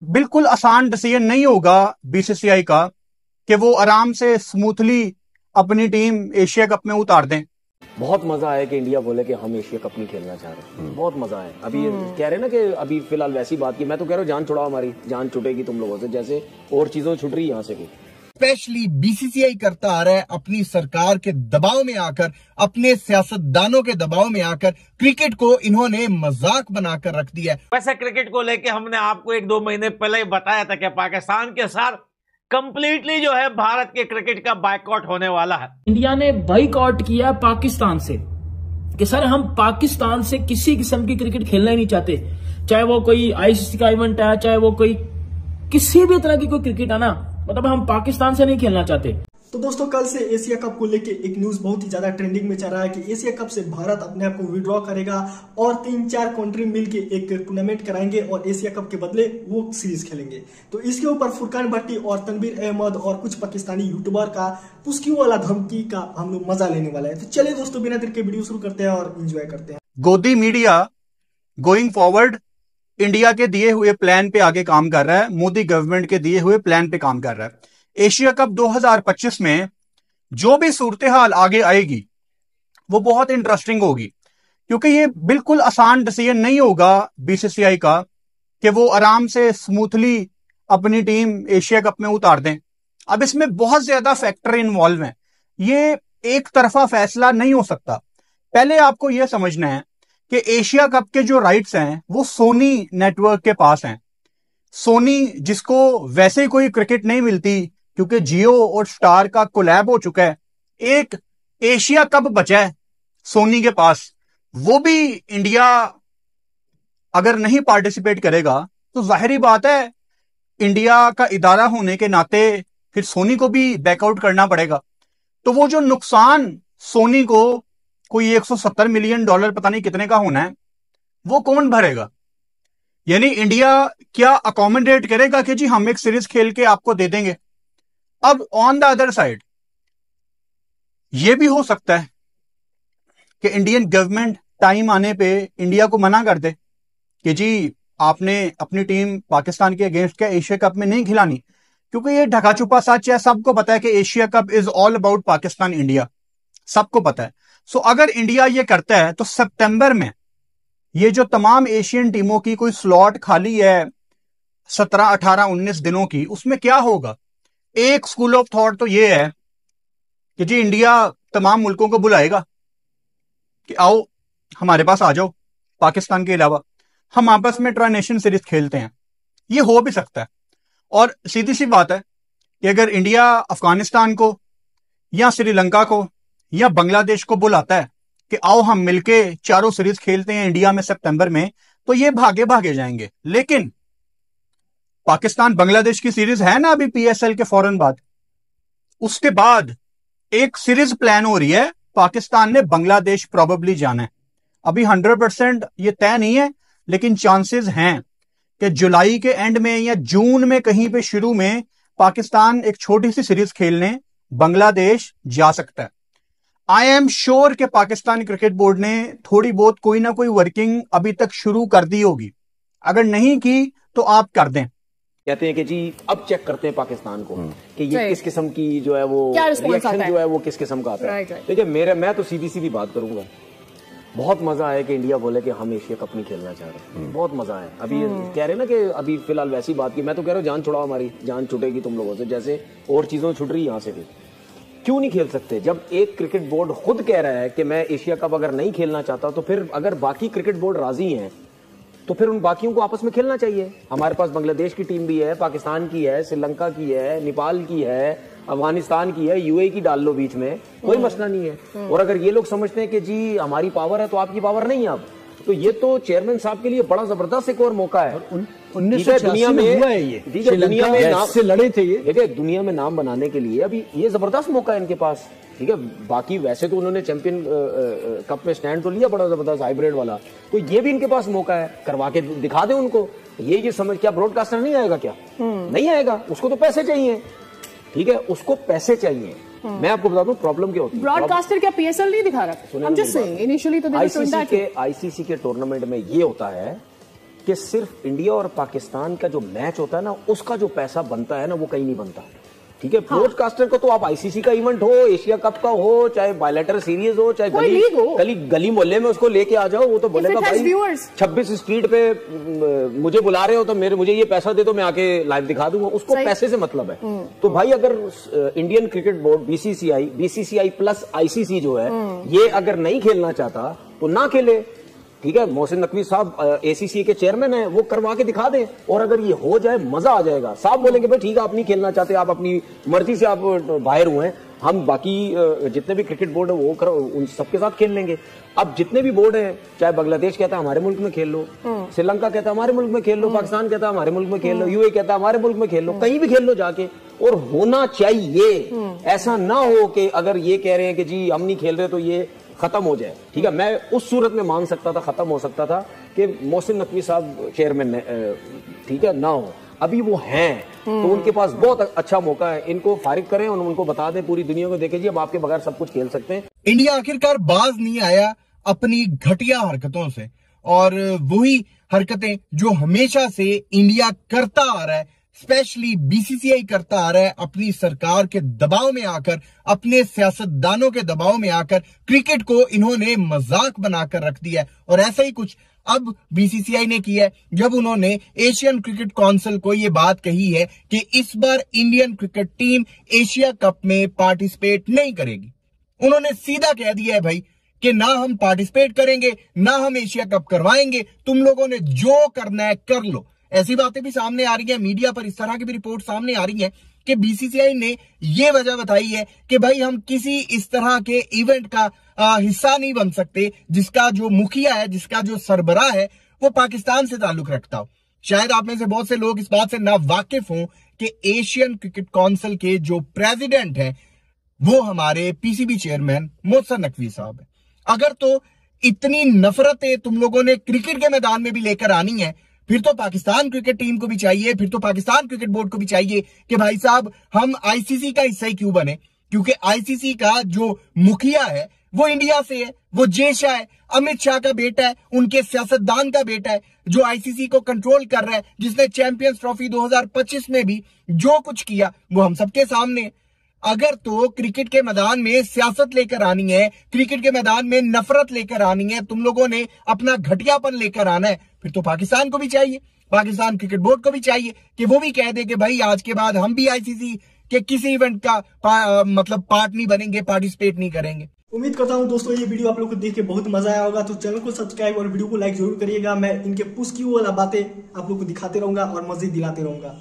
बिल्कुल आसान डिसीजन नहीं होगा बीसीसीआई का कि वो आराम से स्मूथली अपनी टीम एशिया कप में उतार दें। बहुत मजा आया कि इंडिया बोले कि हम एशिया कप नहीं खेलना चाह रहे। बहुत मजा आया। अभी कह रहे ना कि अभी फिलहाल वैसी बात की, मैं तो कह रहा हूँ जान छुड़ाओ, हमारी जान छुटेगी तुम लोगों से जैसे और चीजों छुट रही है यहाँ से भी। स्पेशली बीसीसीआई करता आ रहा है अपनी सरकार के दबाव में आकर, अपने सियासतदानों के दबाव में आकर क्रिकेट को इन्होंने मजाक बनाकर रख दिया है। वैसे क्रिकेट को लेके हमने आपको 1-2 महीने पहले ही बताया था कि पाकिस्तान के साथ कंप्लीटली जो है भारत के क्रिकेट का बायकॉट होने वाला है। इंडिया ने बायकॉट किया पाकिस्तान से कि सर हम पाकिस्तान से किसी किस्म की क्रिकेट खेलना ही नहीं चाहते, चाहे वो कोई आईसीसी का इवेंट है, चाहे वो कोई किसी भी तरह की कोई क्रिकेट है ना, मतलब हम पाकिस्तान से नहीं खेलना चाहते। तो दोस्तों कल से एशिया कप को लेके एक न्यूज बहुत ही ज्यादा ट्रेंडिंग में चल रहा है कि एशिया कप से भारत अपने आप को विड्रॉ करेगा और 3-4 कंट्री मिलके एक टूर्नामेंट कराएंगे और एशिया कप के बदले वो सीरीज खेलेंगे। तो इसके ऊपर फुरकान भट्टी और तनवीर अहमद और कुछ पाकिस्तानी यूट्यूबर का पुस्कियों वाला धमकी का हम लोग मजा लेने वाला है। तो चलिए दोस्तों बिना देर के वीडियो शुरू करते हैं और एंजॉय करते हैं। गोदी मीडिया गोइंग फॉरवर्ड इंडिया के दिए हुए प्लान पे आगे काम कर रहा है, मोदी गवर्नमेंट के दिए हुए प्लान पे काम कर रहा है। एशिया कप 2025 में जो भी सूरत हाल आगे आएगी वो बहुत इंटरेस्टिंग होगी, क्योंकि ये बिल्कुल आसान डिसीजन नहीं होगा बीसीसीआई का कि वो आराम से स्मूथली अपनी टीम एशिया कप में उतार दें। अब इसमें बहुत ज्यादा फैक्टर इन्वॉल्व हैं, ये एक तरफा फैसला नहीं हो सकता। पहले आपको यह समझना है कि एशिया कप के जो राइट्स हैं वो सोनी नेटवर्क के पास हैं। सोनी जिसको वैसे कोई क्रिकेट नहीं मिलती क्योंकि जियो और स्टार का कोलैब हो चुका है, एक एशिया कप बचा है सोनी के पास, वो भी इंडिया अगर नहीं पार्टिसिपेट करेगा तो जाहिर बात है इंडिया का इदारा होने के नाते फिर सोनी को भी बैकआउट करना पड़ेगा। तो वो जो नुकसान सोनी को कोई $170 मिलियन पता नहीं कितने का होना है, वो कौन भरेगा? यानी इंडिया क्या अकोमोडेट करेगा कि जी हम एक सीरीज खेल के आपको दे देंगे? अब ऑन द अदर साइड यह भी हो सकता है कि इंडियन गवर्नमेंट टाइम आने पे इंडिया को मना कर दे कि जी आपने अपनी टीम पाकिस्तान के अगेंस्ट क्या एशिया कप में नहीं खिलानी, क्योंकि ये ढका छुपा सच है, सबको पता है कि Asia cup is all about Pakistan India, सबको पता है। सो अगर इंडिया ये करता है तो सितंबर में ये जो तमाम एशियन टीमों की कोई स्लॉट खाली है 17, 18, 19 दिनों की, उसमें क्या होगा? एक स्कूल ऑफ थॉट तो ये है कि जी इंडिया तमाम मुल्कों को बुलाएगा कि आओ हमारे पास आ जाओ, पाकिस्तान के अलावा हम आपस में ट्राई नेशन सीरीज खेलते हैं। ये हो भी सकता है। और सीधी सी बात है कि अगर इंडिया अफगानिस्तान को या श्रीलंका को या बांग्लादेश को बुलाता है कि आओ हम मिलके चारों सीरीज खेलते हैं इंडिया में सितंबर में, तो ये भागे भागे जाएंगे। लेकिन पाकिस्तान बांग्लादेश की सीरीज है ना अभी पीएसएल के फौरन बाद, उसके बाद एक सीरीज प्लान हो रही है, पाकिस्तान ने बांग्लादेश प्रोबेबली जाना है। अभी 100% ये तय नहीं है, लेकिन चांसेस हैं कि जुलाई के एंड में या जून में कहीं पे शुरू में पाकिस्तान एक छोटी सी सीरीज खेलने बांग्लादेश जा सकता है। आई एम श्योर कि पाकिस्तान क्रिकेट बोर्ड ने थोड़ी बहुत कोई ना कोई वर्किंग अभी तक शुरू कर दी होगी, अगर नहीं की तो आप कर दें। कहते हैं कि जी अब चेक करते हैं पाकिस्तान को कि ये किस किस्म की जो है वो रिएक्शन जो है वो किस किस्म का आता है। देखिए मैं तो सीधी सीधी बात करूंगा, बहुत मजा आया कि इंडिया बोले कि हम एशिया कप नहीं खेलना चाह रहे। बहुत मजा आया। अभी कह रहे ना कि अभी फिलहाल वैसी बात की, मैं तो कह रहा हूँ जान छुड़ाओ, हमारी जान छुटेगी तुम लोगों से जैसे और चीजों छुट रही है यहाँ से भी। क्यों नहीं खेल सकते? जब एक क्रिकेट बोर्ड खुद कह रहा है कि मैं एशिया कप अगर नहीं खेलना चाहता, तो फिर अगर बाकी क्रिकेट बोर्ड राजी हैं तो फिर उन बाकियों को आपस में खेलना चाहिए। हमारे पास बांग्लादेश की टीम भी है, पाकिस्तान की है, श्रीलंका की है, नेपाल की है, अफगानिस्तान की है, यूएई की डाल लो बीच में, कोई मसला नहीं है। और अगर ये लोग समझते हैं कि जी हमारी पावर है तो आपकी पावर नहीं है अब, तो ये तो चेयरमैन साहब के लिए बड़ा जबरदस्त एक और मौका है। 1986 दुनिया में नाम से लड़े थे ये, देखिए दुनिया में नाम बनाने के लिए अभी ये जबरदस्त मौका है इनके पास। ठीक है, बाकी वैसे तो उन्होंने चैंपियन कप में स्टैंड तो लिया बड़ा जबरदस्त हाइब्रिड वाला, तो ये भी इनके पास मौका है, करवा के दिखा दे उनको। ये समझ, क्या ब्रॉडकास्टर नहीं आएगा? क्या नहीं आएगा? उसको तो पैसे चाहिए। ठीक है, उसको पैसे चाहिए। मैं आपको बता दूं प्रॉब्लम क्या होती है। ब्रॉडकास्टर क्या पीएसएल नहीं दिखा रहा? I'm just saying, initially तो आईसीसी के टूर्नामेंट में ये होता है कि सिर्फ इंडिया और पाकिस्तान का जो मैच होता है ना, उसका जो पैसा बनता है ना, वो कहीं नहीं बनता। ठीक है, ब्रॉडकास्टर को तो आप आईसीसी का इवेंट हो, एशिया कप का हो, चाहे बायलैटरल सीरीज हो, चाहे गली मोहल्ले में उसको लेके आ जाओ, वो तो बोलेगा भाई 26 स्ट्रीट पे मुझे बुला रहे हो तो मुझे ये पैसा दे दो, मैं आके लाइव दिखा दूंगा। उसको पैसे से मतलब है। तो भाई अगर Indian cricket board BCCI plus ICC जो है, ये अगर नहीं खेलना चाहता तो ना खेले। ठीक है, मोहसिन नकवी साहब एसीसी के चेयरमैन हैं, वो करवा के दिखा दें, और अगर ये हो जाए मजा आ जाएगा। साहब बोलेंगे भाई ठीक है, आप नहीं खेलना चाहते, आप अपनी मर्जी से आप बाहर हुए हैं, हम बाकी जितने भी क्रिकेट बोर्ड है वो करो, उन सबके साथ खेल लेंगे। अब जितने भी बोर्ड हैं, चाहे बांग्लादेश कहता है हमारे मुल्क में खेल लो, श्रीलंका कहता है हमारे मुल्क में खेल लो, पाकिस्तान कहता है हमारे मुल्क में खेल लो, यूएई कहता है हमारे मुल्क में खेल लो, कहीं भी खेल लो जाके। और होना चाहिए, ऐसा ना हो कि अगर ये कह रहे हैं कि जी हम नहीं खेल रहे तो ये खत्म हो जाए। ठीक है, मैं उस सूरत में मान सकता था, खत्म हो सकता था कि मोहसिन नकवी साहब चेयरमैन ठीक है ना हो, अभी वो हैं, तो उनके पास बहुत अच्छा मौका है, इनको फारिग करें और उनको बता दें पूरी दुनिया को, देखें जी अब आपके बगैर सब कुछ खेल सकते हैं। इंडिया आखिरकार बाज नहीं आया अपनी घटिया हरकतों से, और वही हरकतें जो हमेशा से इंडिया करता आ रहा है, स्पेशली बीसीसीआई करता आ रहा है, अपनी सरकार के दबाव में आकर, अपने सियासतदानों के दबाव में आकर क्रिकेट को इन्होंने मजाक बनाकर रख दिया है। और ऐसा ही कुछ अब बीसीसीआई ने किया है, जब उन्होंने एशियन क्रिकेट काउंसिल को यह बात कही है कि इस बार Indian cricket team Asia Cup में पार्टिसिपेट नहीं करेगी। उन्होंने सीधा कह दिया है भाई कि ना हम पार्टिसिपेट करेंगे, ना हम एशिया कप करवाएंगे, तुम लोगों ने जो करना है कर लो। ऐसी बातें भी सामने आ रही है, मीडिया पर इस तरह की भी रिपोर्ट सामने आ रही है कि बीसीसीआई ने ये वजह बताई है कि भाई हम किसी इस तरह के इवेंट का हिस्सा नहीं बन सकते जिसका जो मुखिया है, जिसका जो सरबराह है, वो पाकिस्तान से ताल्लुक रखता हो। शायद आप में से बहुत से लोग इस बात से ना वाकिफ हों कि एशियन क्रिकेट काउंसिल के जो प्रेसिडेंट है वो हमारे पीसीबी चेयरमैन मोहसिन नकवी साहब है। अगर तो इतनी नफरतें तुम लोगों ने क्रिकेट के मैदान में भी लेकर आनी है, फिर तो पाकिस्तान क्रिकेट टीम को भी चाहिए, फिर तो पाकिस्तान क्रिकेट बोर्ड को भी चाहिए कि भाई साहब हम आईसीसी का हिस्सा ही क्यों बने, क्योंकि आईसीसी का जो मुखिया है वो इंडिया से है, वो जय शाह है, अमित शाह का बेटा है, उनके सियासतदान का बेटा है, जो आईसीसी को कंट्रोल कर रहा है, जिसने चैंपियंस ट्रॉफी 2025 में भी जो कुछ किया वो हम सबके सामने है। अगर तो क्रिकेट के मैदान में सियासत लेकर आनी है, क्रिकेट के मैदान में नफरत लेकर आनी है, तुम लोगों ने अपना घटियापन लेकर आना है, फिर तो पाकिस्तान को भी चाहिए, पाकिस्तान क्रिकेट बोर्ड को भी चाहिए कि वो भी कह दे कि भाई आज के बाद हम भी आईसीसी के किसी इवेंट का मतलब पार्ट नहीं बनेंगे, पार्टिसिपेट नहीं करेंगे। उम्मीद करता हूं दोस्तों ये वीडियो आप लोग को देख के बहुत मजा आया होगा, तो चैनल को सब्सक्राइब और वीडियो को लाइक जरूर करिएगा। मैं इनके पुश की वाला बातें आप लोग को दिखाते रहूंगा और मजीद दिलाते रहूंगा।